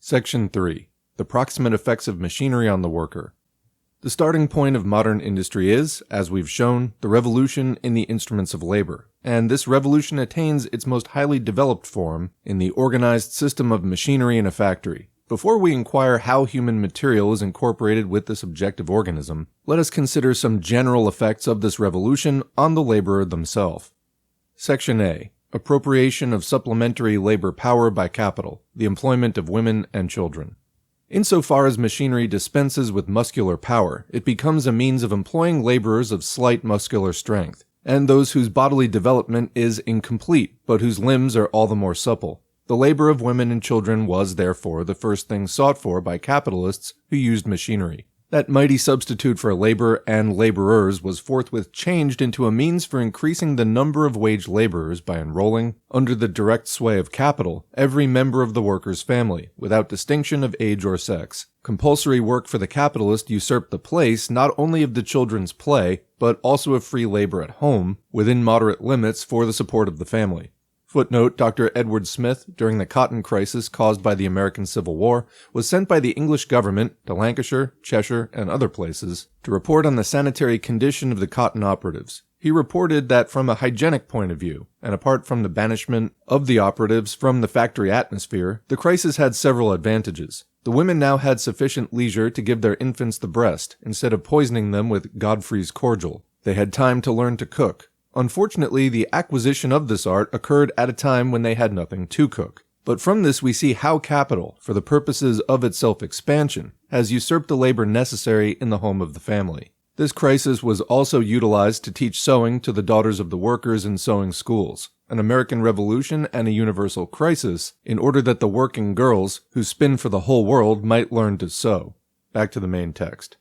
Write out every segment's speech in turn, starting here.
Section 3. The Proximate Effects of Machinery on the Worker. The starting point of modern industry is, as we've shown, the revolution in the instruments of labor, and this revolution attains its most highly developed form in the organized system of machinery in a factory. Before we inquire how human material is incorporated with this objective organism, let us consider some general effects of this revolution on the laborer themselves. Section A. Appropriation of supplementary labor power by capital, the employment of women and children. Insofar as machinery dispenses with muscular power, it becomes a means of employing laborers of slight muscular strength, and those whose bodily development is incomplete, but whose limbs are all the more supple. The labor of women and children was, therefore, the first thing sought for by capitalists who used machinery. That mighty substitute for labor and laborers was forthwith changed into a means for increasing the number of wage laborers by enrolling, under the direct sway of capital, every member of the worker's family, without distinction of age or sex. Compulsory work for the capitalist usurped the place not only of the children's play, but also of free labor at home, within moderate limits for the support of the family. Footnote, Dr. Edward Smith, during the cotton crisis caused by the American Civil War, was sent by the English government to Lancashire, Cheshire, and other places to report on the sanitary condition of the cotton operatives. He reported that from a hygienic point of view, and apart from the banishment of the operatives from the factory atmosphere, the crisis had several advantages. The women now had sufficient leisure to give their infants the breast, instead of poisoning them with Godfrey's cordial. They had time to learn to cook. Unfortunately, the acquisition of this art occurred at a time when they had nothing to cook. But from this we see how capital, for the purposes of its self-expansion, has usurped the labor necessary in the home of the family. This crisis was also utilized to teach sewing to the daughters of the workers in sewing schools, an American Revolution and a universal crisis, in order that the working girls, who spin for the whole world, might learn to sew. Back to the main text.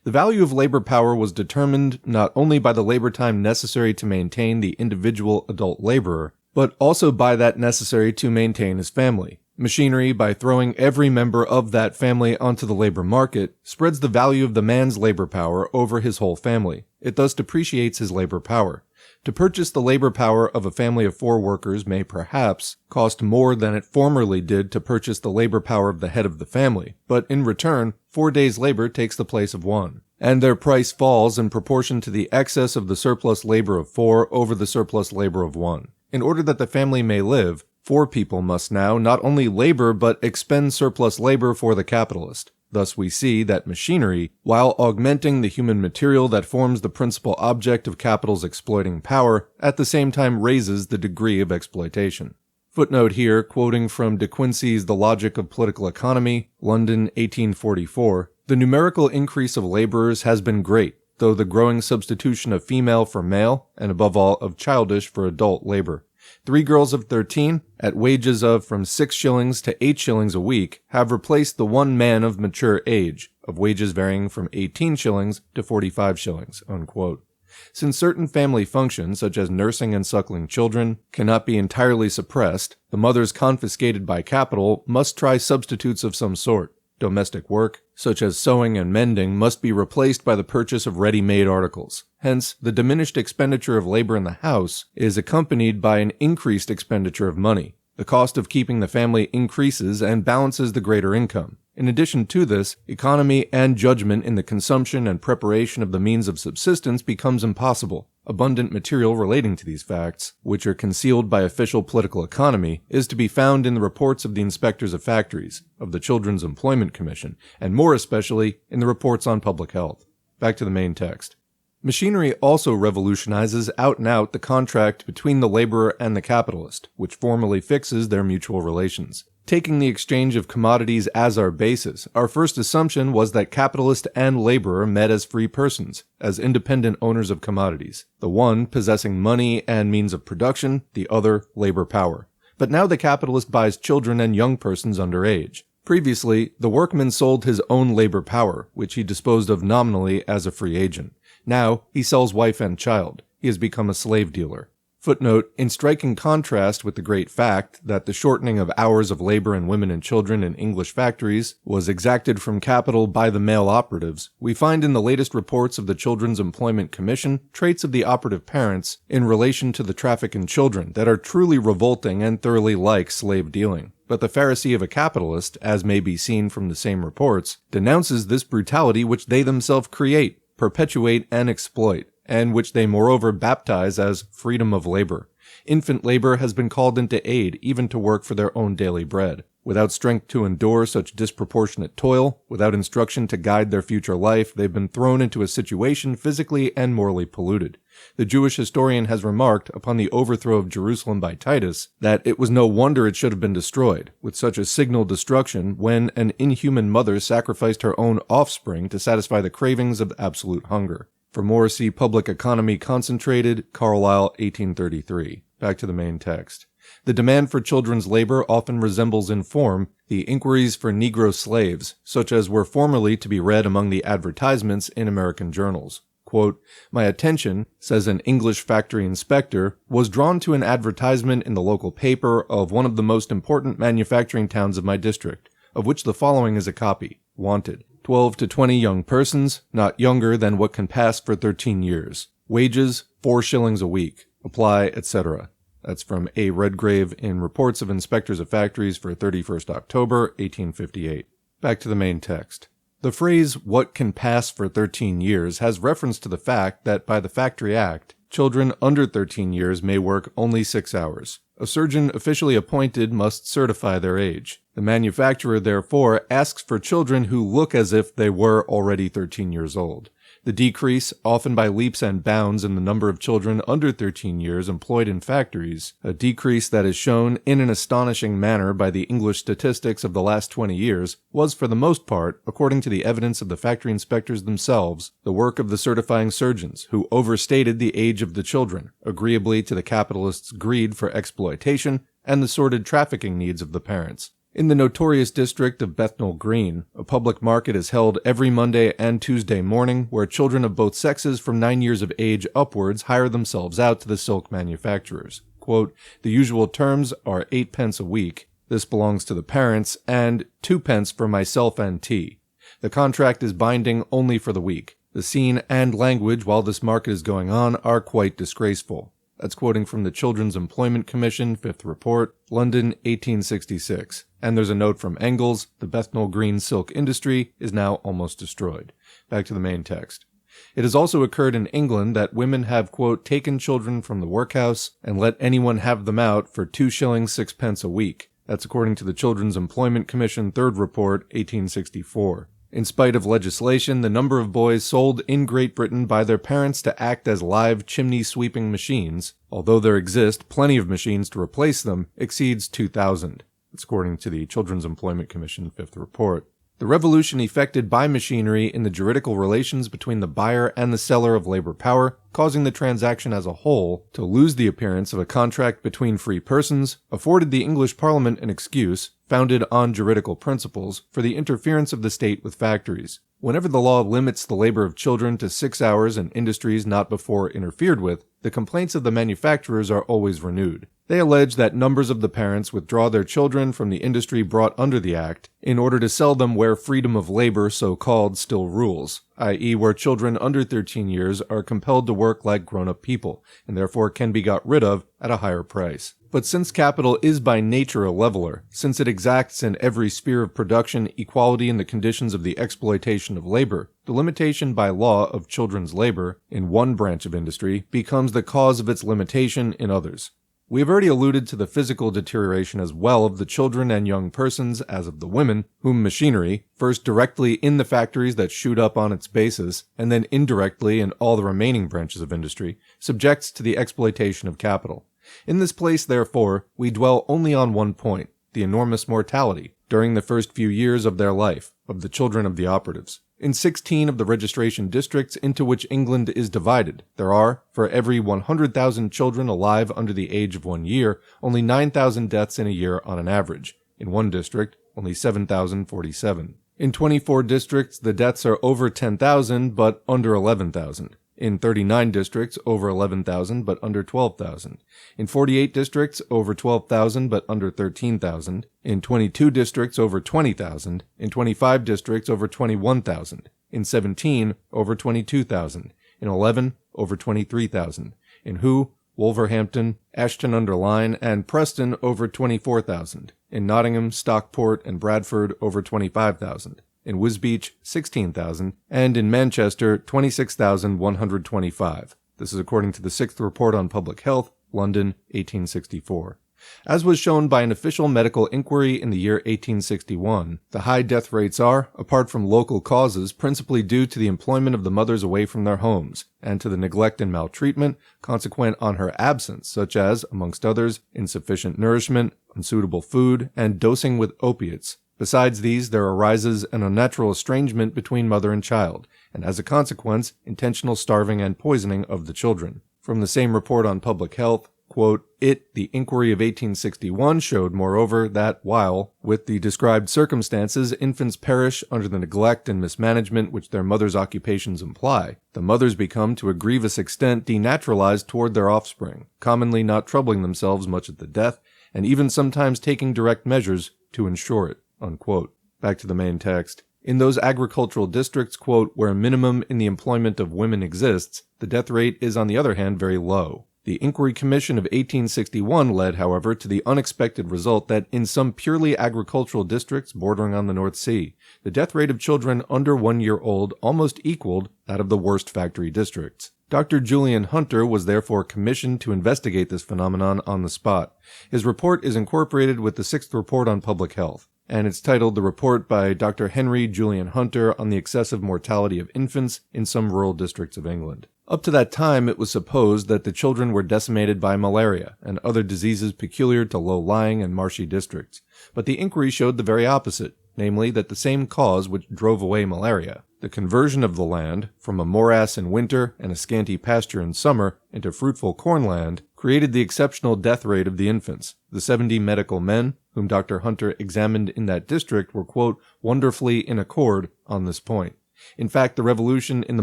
The value of labor power was determined not only by the labor time necessary to maintain the individual adult laborer, but also by that necessary to maintain his family. Machinery, by throwing every member of that family onto the labor market, spreads the value of the man's labor power over his whole family. It thus depreciates his labor power. To purchase the labor power of a family of 4 workers may perhaps cost more than it formerly did to purchase the labor power of the head of the family, but in return, 4 days' labor takes the place of 1, and their price falls in proportion to the excess of the surplus labor of 4 over the surplus labor of 1. In order that the family may live, 4 people must now not only labor but expend surplus labor for the capitalist. Thus we see that machinery, while augmenting the human material that forms the principal object of capital's exploiting power, at the same time raises the degree of exploitation. Footnote here, quoting from De Quincey's The Logic of Political Economy, London, 1844, the numerical increase of laborers has been great, though the growing substitution of female for male, and above all of childish for adult labor. 3 girls of 13, at wages of from 6 shillings to 8 shillings a week, have replaced the 1 man of mature age, of wages varying from 18 shillings to 45 shillings, unquote. Since certain family functions, such as nursing and suckling children, cannot be entirely suppressed, the mothers confiscated by capital must try substitutes of some sort. Domestic work, such as sewing and mending, must be replaced by the purchase of ready-made articles. Hence, the diminished expenditure of labor in the house is accompanied by an increased expenditure of money. The cost of keeping the family increases and balances the greater income. In addition to this, economy and judgment in the consumption and preparation of the means of subsistence becomes impossible. Abundant material relating to these facts, which are concealed by official political economy, is to be found in the reports of the inspectors of factories, of the Children's Employment Commission, and more especially in the reports on public health. Back to the main text. Machinery also revolutionizes out and out the contract between the laborer and the capitalist, which formally fixes their mutual relations. Taking the exchange of commodities as our basis, our first assumption was that capitalist and laborer met as free persons, as independent owners of commodities, the one possessing money and means of production, the other labor power. But now the capitalist buys children and young persons under age. Previously, the workman sold his own labor power, which he disposed of nominally as a free agent. Now, he sells wife and child. He has become a slave dealer. Footnote, in striking contrast with the great fact that the shortening of hours of labor in women and children in English factories was exacted from capital by the male operatives, we find in the latest reports of the Children's Employment Commission traits of the operative parents in relation to the traffic in children that are truly revolting and thoroughly like slave dealing. But the Pharisee of a capitalist, as may be seen from the same reports, denounces this brutality which they themselves create, perpetuate, and exploit, and which they moreover baptize as freedom of labor. Infant labor has been called into aid even to work for their own daily bread. Without strength to endure such disproportionate toil, without instruction to guide their future life, they've been thrown into a situation physically and morally polluted. The Jewish historian has remarked upon the overthrow of Jerusalem by Titus that it was no wonder it should have been destroyed, with such a signal destruction, when an inhuman mother sacrificed her own offspring to satisfy the cravings of absolute hunger. For more, see Public Economy Concentrated, Carlyle, 1833. Back to the main text. The demand for children's labor often resembles in form the inquiries for Negro slaves, such as were formerly to be read among the advertisements in American journals. Quote, my attention, says an English factory inspector, was drawn to an advertisement in the local paper of one of the most important manufacturing towns of my district, of which the following is a copy. Wanted. 12 to 20 young persons, not younger than what can pass for 13 years. Wages, 4 shillings a week. Apply, etc. That's from A. Redgrave in Reports of Inspectors of Factories for 31st October, 1858. Back to the main text. The phrase, what can pass for 13 years, has reference to the fact that by the Factory Act, children under 13 years may work only 6 hours. A surgeon officially appointed must certify their age. The manufacturer, therefore, asks for children who look as if they were already 13 years old. The decrease, often by leaps and bounds, in the number of children under 13 years employed in factories, a decrease that is shown in an astonishing manner by the English statistics of the last 20 years, was for the most part, according to the evidence of the factory inspectors themselves, the work of the certifying surgeons, who overstated the age of the children, agreeably to the capitalists' greed for exploitation and the sordid trafficking needs of the parents. In the notorious district of Bethnal Green, a public market is held every Monday and Tuesday morning, where children of both sexes from 9 years of age upwards hire themselves out to the silk manufacturers. Quote, the usual terms are 8 pence a week. This belongs to the parents, and 2 pence for myself and tea. The contract is binding only for the week. The scene and language while this market is going on are quite disgraceful. That's quoting from the Children's Employment Commission, 5th Report, London, 1866. And there's a note from Engels, the Bethnal Green silk industry is now almost destroyed. Back to the main text. It has also occurred in England that women have, quote, taken children from the workhouse and let anyone have them out for 2 shillings 6 pence a week. That's according to the Children's Employment Commission, 3rd Report, 1864. In spite of legislation, the number of boys sold in Great Britain by their parents to act as live chimney-sweeping machines, although there exist plenty of machines to replace them, exceeds 2,000. That's according to the Children's Employment Commission, 5th Report. The revolution effected by machinery in the juridical relations between the buyer and the seller of labor power, causing the transaction as a whole to lose the appearance of a contract between free persons, afforded the English Parliament an excuse, founded on juridical principles, for the interference of the state with factories. Whenever the law limits the labor of children to 6 hours in industries not before interfered with, the complaints of the manufacturers are always renewed. They allege that numbers of the parents withdraw their children from the industry brought under the Act in order to sell them where freedom of labor, so-called, still rules, i.e. where children under 13 years are compelled to work like grown-up people, and therefore can be got rid of at a higher price. But since capital is by nature a leveler, since it exacts in every sphere of production equality in the conditions of the exploitation of labor, the limitation by law of children's labor in one branch of industry becomes the cause of its limitation in others. We have already alluded to the physical deterioration as well of the children and young persons as of the women, whom machinery, first directly in the factories that shoot up on its basis, and then indirectly in all the remaining branches of industry, subjects to the exploitation of capital. In this place, therefore, we dwell only on one point, the enormous mortality, during the first few years of their life, of the children of the operatives. In 16 of the registration districts into which England is divided, there are, for every 100,000 children alive under the age of 1 year, only 9,000 deaths in a year on an average. In one district, only 7,047. In 24 districts, the deaths are over 10,000, but under 11,000. In 39 districts, over 11,000 but under 12,000. In 48 districts, over 12,000 but under 13,000. In 22 districts, over 20,000. In 25 districts, over 21,000. In 17, over 22,000. In 11, over 23,000. In Hoo, Wolverhampton, Ashton-under-Lyne, and Preston, over 24,000. In Nottingham, Stockport, and Bradford, over 25,000. In Wisbech, 16,000, and in Manchester, 26,125. This is according to the 6th Report on Public Health, London, 1864. As was shown by an official medical inquiry in the year 1861, the high death rates are, apart from local causes, principally due to the employment of the mothers away from their homes, and to the neglect and maltreatment consequent on her absence, such as, amongst others, insufficient nourishment, unsuitable food, and dosing with opiates. Besides these, there arises an unnatural estrangement between mother and child, and as a consequence, intentional starving and poisoning of the children. From the same report on public health, quote, the inquiry of 1861 showed, moreover, that while, with the described circumstances, infants perish under the neglect and mismanagement which their mothers' occupations imply, the mothers become to a grievous extent denaturalized toward their offspring, commonly not troubling themselves much at the death, and even sometimes taking direct measures to ensure it, unquote. Back to the main text. In those agricultural districts, quote, where a minimum in the employment of women exists, the death rate is on the other hand very low. The Inquiry Commission of 1861 led, however, to the unexpected result that in some purely agricultural districts bordering on the North Sea, the death rate of children under 1 year old almost equaled that of the worst factory districts. Dr. Julian Hunter was therefore commissioned to investigate this phenomenon on the spot. His report is incorporated with the 6th Report on Public Health, and it's titled The Report by Dr. Henry Julian Hunter on the Excessive Mortality of Infants in Some Rural Districts of England. Up to that time, it was supposed that the children were decimated by malaria and other diseases peculiar to low-lying and marshy districts. But the inquiry showed the very opposite, namely that the same cause which drove away malaria, the conversion of the land from a morass in winter and a scanty pasture in summer into fruitful cornland, created the exceptional death rate of the infants. The 70 medical men whom Dr. Hunter examined in that district were, quote, wonderfully in accord on this point. In fact, the revolution in the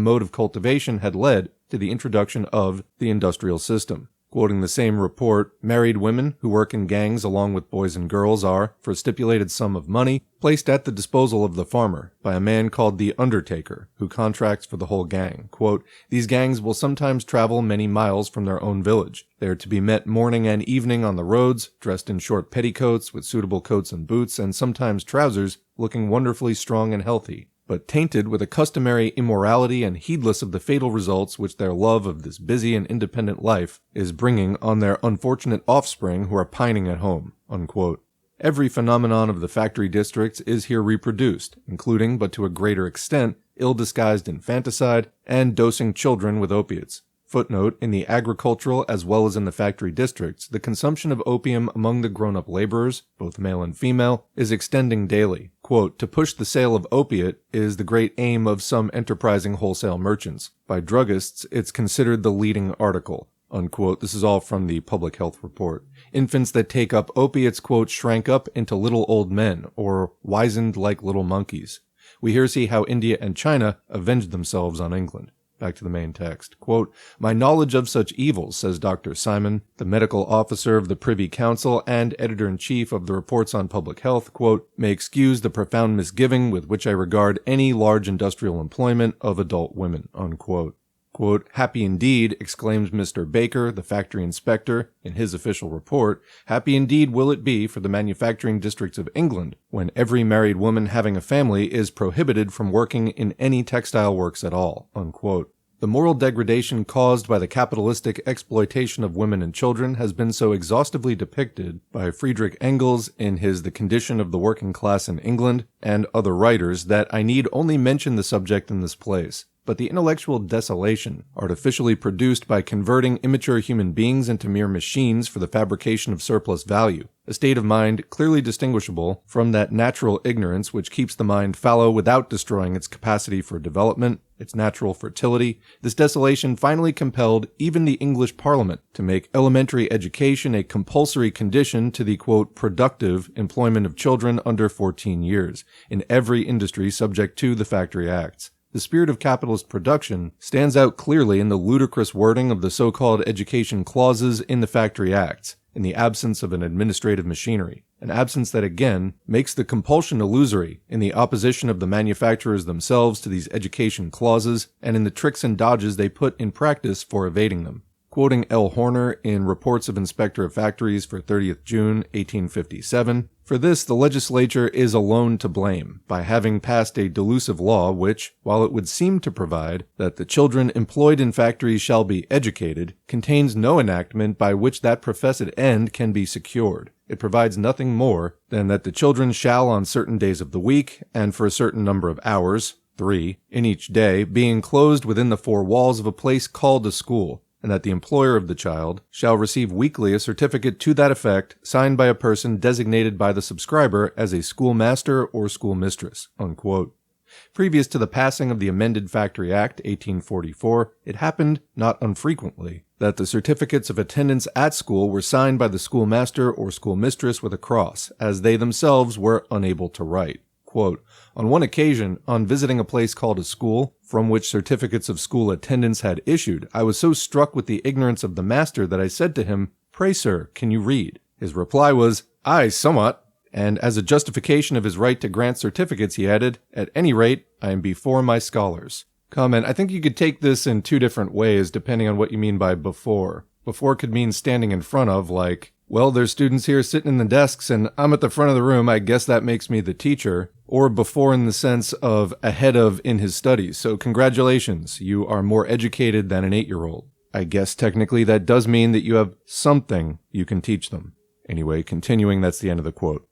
mode of cultivation had led to the introduction of the industrial system. Quoting the same report, married women who work in gangs along with boys and girls are, for a stipulated sum of money, placed at the disposal of the farmer by a man called the undertaker, who contracts for the whole gang. Quote, these gangs will sometimes travel many miles from their own village. They are to be met morning and evening on the roads, dressed in short petticoats with suitable coats and boots, and sometimes trousers, looking wonderfully strong and healthy, but tainted with a customary immorality and heedless of the fatal results which their love of this busy and independent life is bringing on their unfortunate offspring who are pining at home, unquote. Every phenomenon of the factory districts is here reproduced, including, but to a greater extent, ill-disguised infanticide and dosing children with opiates. Footnote, in the agricultural as well as in the factory districts, the consumption of opium among the grown-up laborers, both male and female, is extending daily. Quote, to push the sale of opiate is the great aim of some enterprising wholesale merchants. By druggists, it's considered the leading article. Unquote. This is all from the Public Health Report. Infants that take up opiates, quote, shrank up into little old men, or wizened like little monkeys. We here see how India and China avenged themselves on England. Back to the main text. Quote, my knowledge of such evils, says Dr. Simon, the medical officer of the Privy Council and editor-in-chief of the Reports on Public Health, quote, may excuse the profound misgiving with which I regard any large industrial employment of adult women, unquote. Quote, happy indeed, exclaims Mr. Baker, the factory inspector, in his official report, happy indeed will it be for the manufacturing districts of England, when every married woman having a family is prohibited from working in any textile works at all, unquote. The moral degradation caused by the capitalistic exploitation of women and children has been so exhaustively depicted by Friedrich Engels in his The Condition of the Working Class in England and other writers that I need only mention the subject in this place. But the intellectual desolation, artificially produced by converting immature human beings into mere machines for the fabrication of surplus value, a state of mind clearly distinguishable from that natural ignorance which keeps the mind fallow without destroying its capacity for development, its natural fertility, this desolation finally compelled even the English Parliament to make elementary education a compulsory condition to the, quote, productive employment of children under 14 years, in every industry subject to the Factory Acts. The spirit of capitalist production stands out clearly in the ludicrous wording of the so-called education clauses in the Factory Acts, in the absence of an administrative machinery, an absence that again makes the compulsion illusory in the opposition of the manufacturers themselves to these education clauses and in the tricks and dodges they put in practice for evading them. Quoting L. Horner in Reports of Inspector of Factories for 30th June 1857, "For this the legislature is alone to blame, by having passed a delusive law which, while it would seem to provide that the children employed in factories shall be educated, contains no enactment by which that professed end can be secured. It provides nothing more than that the children shall on certain days of the week, and for a certain number of hours, 3, in each day, be enclosed within the 4 walls of a place called a school, and that the employer of the child shall receive weekly a certificate to that effect, signed by a person designated by the subscriber as a schoolmaster or schoolmistress." Unquote. Previous to the passing of the amended Factory Act 1844, it happened, not unfrequently, that the certificates of attendance at school were signed by the schoolmaster or schoolmistress with a cross, as they themselves were unable to write. Quote, "On one occasion, on visiting a place called a school, from which certificates of school attendance had issued, I was so struck with the ignorance of the master that I said to him, 'Pray, sir, can you read?' His reply was, 'Aye, somewhat,' and as a justification of his right to grant certificates, he added, 'At any rate, I am before my scholars.'" Comment: I think you could take this in 2 different ways, depending on what you mean by before. Before could mean standing in front of, like, "Well, there's students here sitting in the desks, and I'm at the front of the room, I guess that makes me the teacher." Or before in the sense of ahead of in his studies. So congratulations, you are more educated than an 8-year-old. I guess technically that does mean that you have something you can teach them. Anyway, continuing, that's the end of the quote.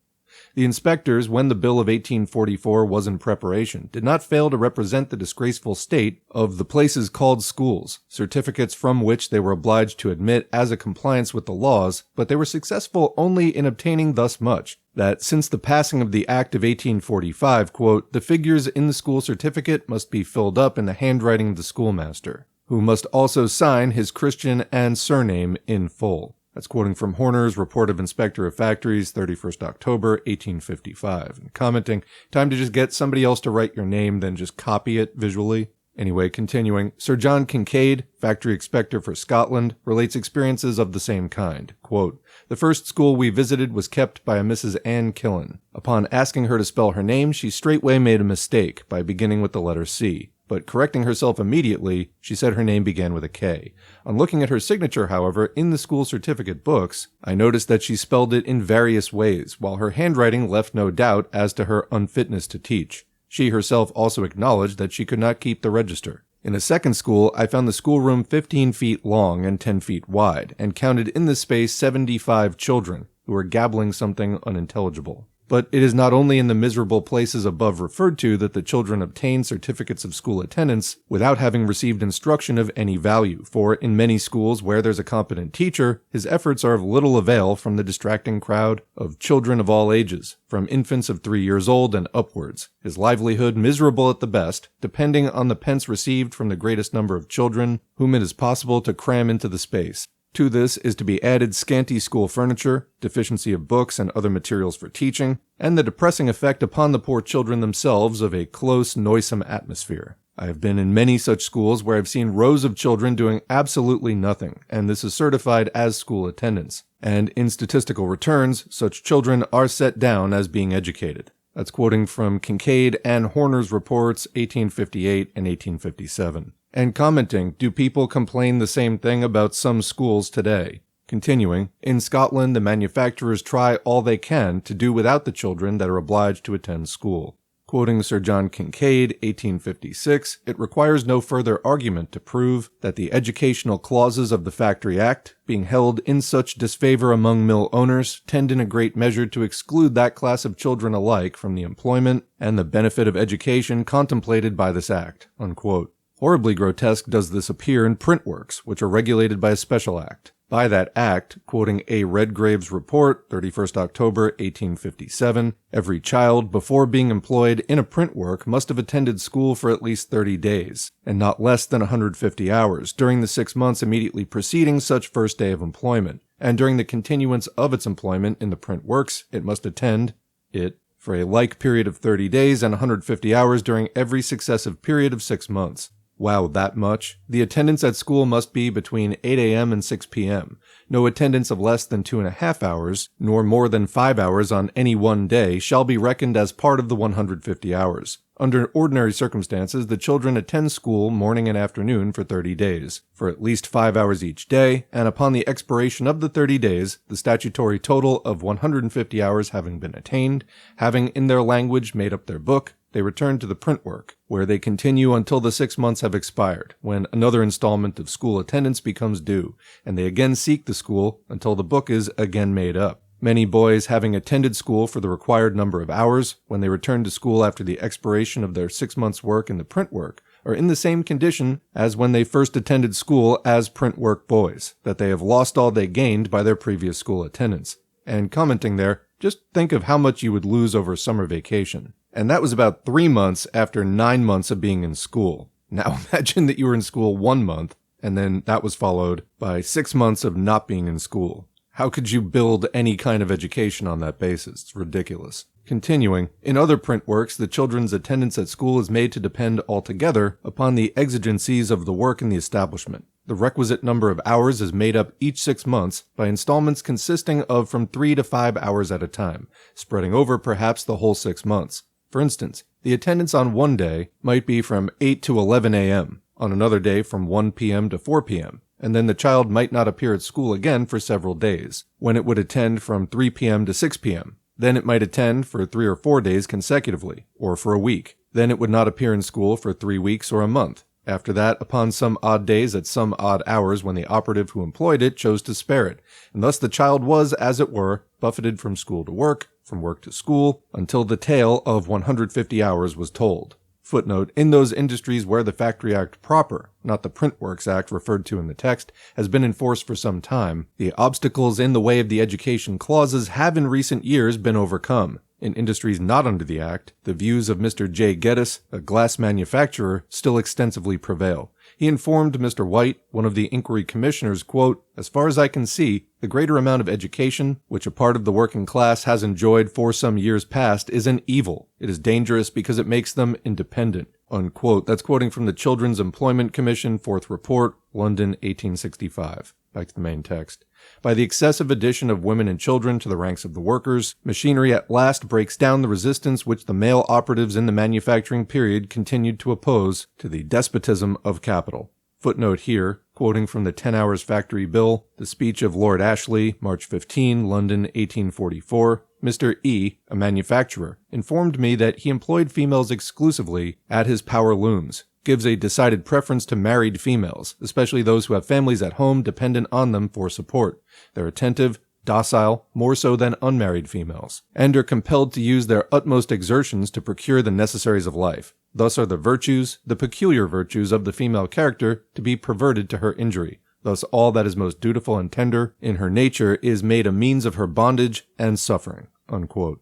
The inspectors, when the Bill of 1844 was in preparation, did not fail to represent the disgraceful state of the places called schools, certificates from which they were obliged to admit as a compliance with the laws, but they were successful only in obtaining thus much, that since the passing of the Act of 1845, quote, "the figures in the school certificate must be filled up in the handwriting of the schoolmaster, who must also sign his Christian and surname in full." That's quoting from Horner's Report of Inspector of Factories, 31st October, 1855. And commenting, time to just get somebody else to write your name, then just copy it visually. Anyway, continuing, Sir John Kincaid, factory inspector for Scotland, relates experiences of the same kind. Quote, "The first school we visited was kept by a Mrs. Ann Killen. Upon asking her to spell her name, she straightway made a mistake by beginning with the letter C. But correcting herself immediately, she said her name began with a K. On looking at her signature, however, in the school certificate books, I noticed that she spelled it in various ways, while her handwriting left no doubt as to her unfitness to teach. She herself also acknowledged that she could not keep the register. In a second school, I found the schoolroom 15 feet long and 10 feet wide, and counted in this space 75 children, who were gabbling something unintelligible. But it is not only in the miserable places above referred to that the children obtain certificates of school attendance without having received instruction of any value, for in many schools where there's a competent teacher, his efforts are of little avail from the distracting crowd of children of all ages, from infants of 3 years old and upwards, his livelihood miserable at the best, depending on the pence received from the greatest number of children, whom it is possible to cram into the space. To this is to be added scanty school furniture, deficiency of books and other materials for teaching, and the depressing effect upon the poor children themselves of a close, noisome atmosphere. I have been in many such schools where I've seen rows of children doing absolutely nothing, and this is certified as school attendance. And in statistical returns, such children are set down as being educated. That's quoting from Kincaid and Horner's reports, 1858 and 1857. And commenting, do people complain the same thing about some schools today? Continuing, in Scotland the manufacturers try all they can to do without the children that are obliged to attend school. Quoting Sir John Kincaid, 1856, it requires no further argument to prove that the educational clauses of the Factory Act, being held in such disfavor among mill owners, tend in a great measure to exclude that class of children alike from the employment and the benefit of education contemplated by this act. Unquote. Horribly grotesque does this appear in print works, which are regulated by a special act. By that act, quoting A. Redgrave's report, 31st October, 1857, every child, before being employed in a print work, must have attended school for at least 30 days, and not less than 150 hours, during the 6 months immediately preceding such first day of employment, and during the continuance of its employment in the print works, it must attend it for a like period of 30 days and 150 hours during every successive period of 6 months. Wow, that much? The attendance at school must be between 8 a.m. and 6 p.m. No attendance of less than 2.5 hours, nor more than 5 hours on any one day, shall be reckoned as part of the 150 hours. Under ordinary circumstances, the children attend school morning and afternoon for 30 days, for at least 5 hours each day, and upon the expiration of the 30 days, the statutory total of 150 hours having been attained, having in their language made up their book, they return to the print work, where they continue until the 6 months have expired, when another installment of school attendance becomes due, and they again seek the school until the book is again made up. Many boys, having attended school for the required number of hours, when they return to school after the expiration of their 6 months' work in the print work, are in the same condition as when they first attended school as print work boys, that they have lost all they gained by their previous school attendance. And commenting there, just think of how much you would lose over summer vacation. And that was about 3 months after 9 months of being in school. Now imagine that you were in school 1 month, and then that was followed by 6 months of not being in school. How could you build any kind of education on that basis? It's ridiculous. Continuing, in other print works, the children's attendance at school is made to depend altogether upon the exigencies of the work in the establishment. The requisite number of hours is made up each 6 months by installments consisting of from 3 to 5 hours at a time, spreading over perhaps the whole 6 months. For instance, the attendance on one day might be from 8 to 11 a.m., on another day from 1 p.m. to 4 p.m., and then the child might not appear at school again for several days, when it would attend from 3 p.m. to 6 p.m. Then it might attend for 3 or 4 days consecutively, or for a week. Then it would not appear in school for 3 weeks or a month. After that, upon some odd days at some odd hours when the operative who employed it chose to spare it, and thus the child was, as it were, buffeted from school to work, from work to school, until the tale of 150 hours was told. Footnote, in those industries where the Factory Act proper, not the Print Works Act referred to in the text, has been enforced for some time, the obstacles in the way of the education clauses have in recent years been overcome. In industries not under the Act, the views of Mr. J. Geddes, a glass manufacturer, still extensively prevail. He informed Mr. White, one of the inquiry commissioners, quote, "As far as I can see, the greater amount of education, which a part of the working class has enjoyed for some years past, is an evil. It is dangerous because it makes them independent." Unquote. That's quoting from the Children's Employment Commission, 4th Report, London, 1865. Back to the main text. By the excessive addition of women and children to the ranks of the workers, machinery at last breaks down the resistance which the male operatives in the manufacturing period continued to oppose to the despotism of capital. Footnote here, quoting from the 10 Hours Factory Bill, the speech of Lord Ashley, March 15, London, 1844, Mr. E., a manufacturer, informed me that he employed females exclusively at his power looms, gives a decided preference to married females, especially those who have families at home dependent on them for support. They're attentive, docile, more so than unmarried females, and are compelled to use their utmost exertions to procure the necessaries of life. Thus are the virtues, the peculiar virtues of the female character, to be perverted to her injury. Thus all that is most dutiful and tender in her nature is made a means of her bondage and suffering. Unquote.